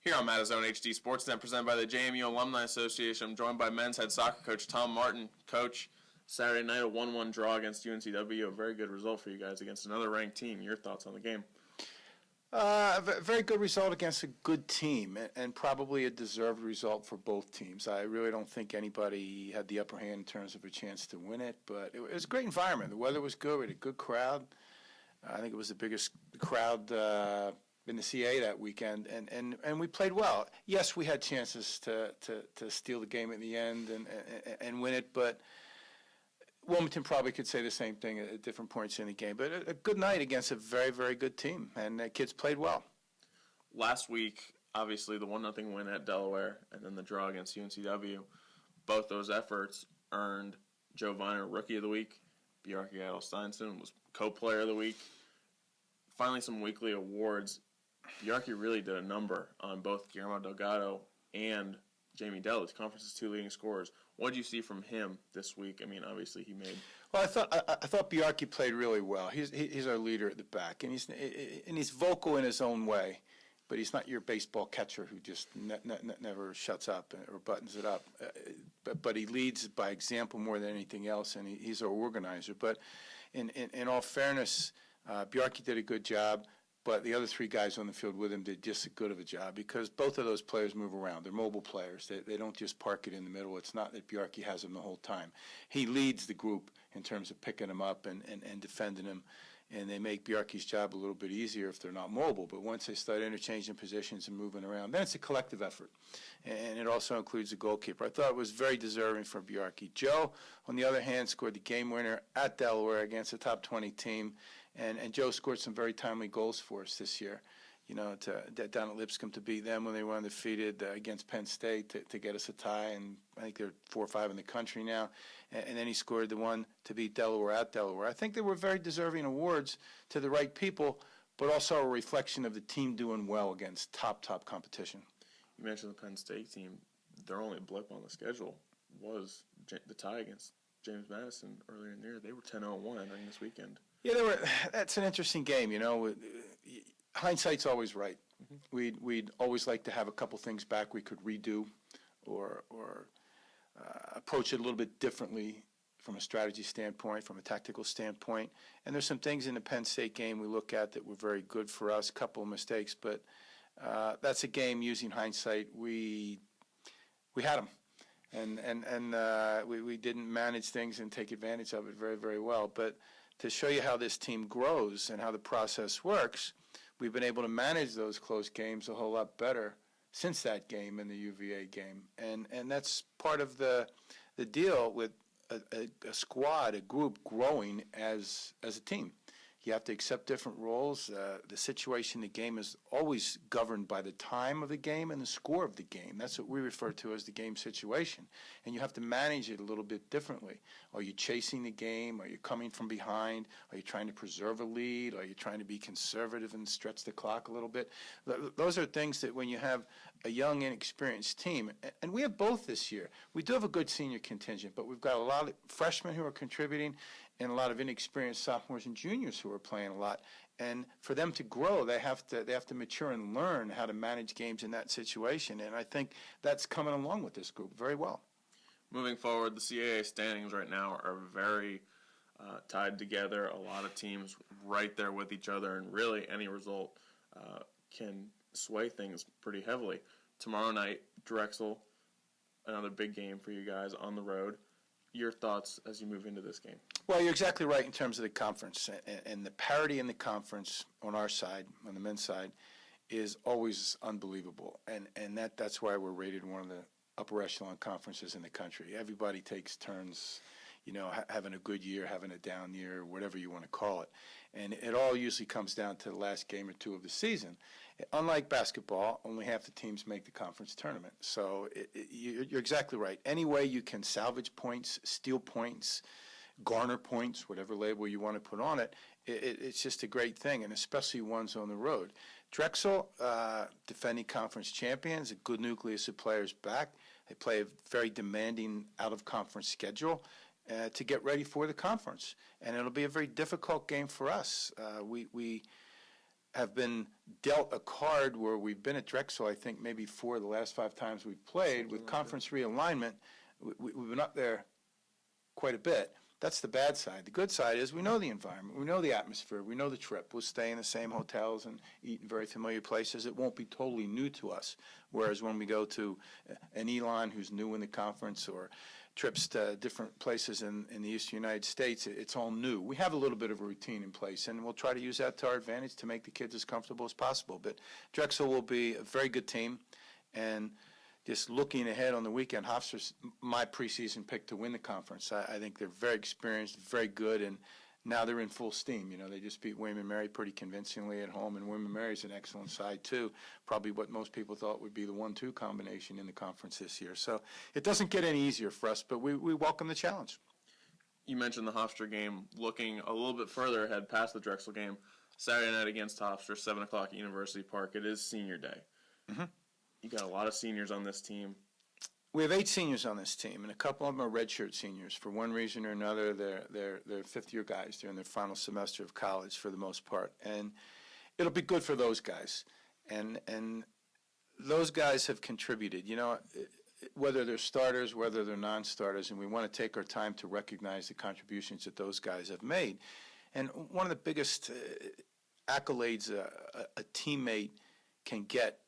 Here on Madison HD Sportsnet, presented by the JMU Alumni Association, I'm joined by men's head soccer coach Tom Martin. Coach, Saturday night a 1-1 draw against UNCW, a very good result for you guys against another ranked team. Your thoughts on the game? Very good result against a good team, and probably a deserved result for both teams. I really don't think anybody had the upper hand in terms of a chance to win it, but it was a great environment. The weather was good. We had a good crowd. I think it was the biggest crowd in the CA that weekend, and we played well. Yes, we had chances to steal the game at the end and win it, but Wilmington probably could say the same thing at different points in the game. But a good night against a very, very good team, and the kids played well. Last week, obviously, the 1-0 win at Delaware and then the draw against UNCW, both those efforts earned Joe Viner Rookie of the Week. Bjarke Steinson was Co-Player of the Week. Finally, some weekly awards. Bjarke really did a number on both Guillermo Delgado and Jamie Dell, conference's two leading scorers. What did you see from him this week? I mean, obviously he made. Well, I thought Bjarke played really well. He's our leader at the back, and he's vocal in his own way, but he's not your baseball catcher who just never shuts up or buttons it up. But he leads by example more than anything else, and he's our organizer. But in all fairness, Bjarke did a good job. But the other three guys on the field with him did just as good of a job because both of those players move around. They're mobile players. They don't just park it in the middle. It's not that Bjarke has them the whole time. He leads the group in terms of picking them up and defending them, and they make Bjarke's job a little bit easier if they're not mobile. But once they start interchanging positions and moving around, then it's a collective effort, and it also includes the goalkeeper. I thought it was very deserving for Bjarke. Joe, on the other hand, scored the game winner at Delaware against a top 20 team. And Joe scored some very timely goals for us this year, down at Lipscomb to beat them when they were undefeated, against Penn State to get us a tie, and I think they're 4 or 5 in the country now. And then he scored the one to beat Delaware at Delaware. I think they were very deserving awards to the right people, but also a reflection of the team doing well against top competition. You mentioned the Penn State team. Their only blip on the schedule was the tie against James Madison earlier in the year. They were 10-0-1 entering this weekend. Yeah, that's an interesting game, Hindsight's always right. Mm-hmm. We'd always like to have a couple things back we could redo or approach it a little bit differently from a strategy standpoint, from a tactical standpoint. And there's some things in the Penn State game we look at that were very good for us, a couple of mistakes. But that's a game, using hindsight, we had them. And we didn't manage things and take advantage of it very, very well. But to show you how this team grows and how the process works, we've been able to manage those close games a whole lot better since that game and the UVA game. And that's part of the deal with a squad, a group growing as a team. You have to accept different roles. The situation in the game is always governed by the time of the game and the score of the game. That's what we refer to as the game situation. And you have to manage it a little bit differently. Are you chasing the game? Are you coming from behind? Are you trying to preserve a lead? Are you trying to be conservative and stretch the clock a little bit? Those are things that when you have a young, inexperienced team, and we have both this year. We do have a good senior contingent, but we've got a lot of freshmen who are contributing and a lot of inexperienced sophomores and juniors who are playing a lot. And for them to grow, they have to mature and learn how to manage games in that situation. And I think that's coming along with this group very well. Moving forward, the CAA standings right now are very tied together. A lot of teams right there with each other, and really any result can sway things pretty heavily. Tomorrow night, Drexel, another big game for you guys on the road. Your thoughts as you move into this game? Well, you're exactly right in terms of the conference, and the parity in the conference on our side, on the men's side, is always unbelievable, and that's why we're rated one of the upper echelon conferences in the country. Everybody takes turns, having a good year, having a down year, whatever you want to call it, and it all usually comes down to the last game or two of the season. Unlike basketball, only half the teams make the conference tournament, so you're exactly right. Any way you can salvage points, steal points, garner points, whatever label you want to put on it, it's just a great thing, and especially ones on the road. Drexel, defending conference champions, a good nucleus of players back. They play a very demanding out-of-conference schedule to get ready for the conference, and it'll be a very difficult game for us. We have been dealt a card where we've been at Drexel, I think, maybe 4 of the last 5 times we've played. With conference realignment, we've been up there quite a bit. That's the bad side. The good side is we know the environment, we know the atmosphere, we know the trip. We'll stay in the same hotels and eat in very familiar places. It won't be totally new to us. Whereas when we go to an Elon who's new in the conference, or trips to different places in the Eastern United States, it's all new. We have a little bit of a routine in place, and we'll try to use that to our advantage to make the kids as comfortable as possible. But Drexel will be a very good team, and just looking ahead on the weekend, Hofstra's my preseason pick to win the conference. I think they're very experienced, very good, and now they're in full steam. You know, they just beat William & Mary pretty convincingly at home, and William & Mary's an excellent side too. Probably what most people thought would be the 1-2 combination in the conference this year. So it doesn't get any easier for us, but we welcome the challenge. You mentioned the Hofstra game. Looking a little bit further ahead past the Drexel game, Saturday night against Hofstra, 7 o'clock at University Park. It is senior day. Mm-hmm. You got a lot of seniors on this team. We have 8 seniors on this team, and a couple of them are redshirt seniors. For one reason or another, they're fifth-year guys. They're in their final semester of college for the most part, and it'll be good for those guys. And those guys have contributed. You know, whether they're starters, whether they're non-starters, and we want to take our time to recognize the contributions that those guys have made. And one of the biggest accolades a teammate can get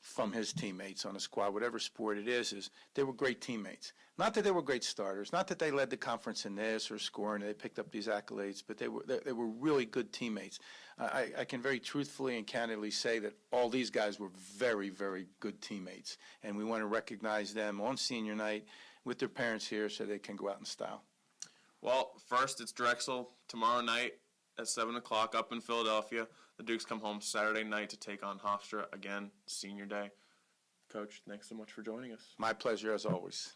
from his teammates on a squad, whatever sport it is they were great teammates. Not that they were great starters, not that they led the conference in this or scoring, they picked up these accolades, but they were really good teammates. I can very truthfully and candidly say that all these guys were very, very good teammates, and we want to recognize them on senior night with their parents here so they can go out in style. Well, first it's Drexel tomorrow night at 7 o'clock up in Philadelphia. The Dukes come home Saturday night to take on Hofstra again, senior day. Coach, thanks so much for joining us. My pleasure, as always.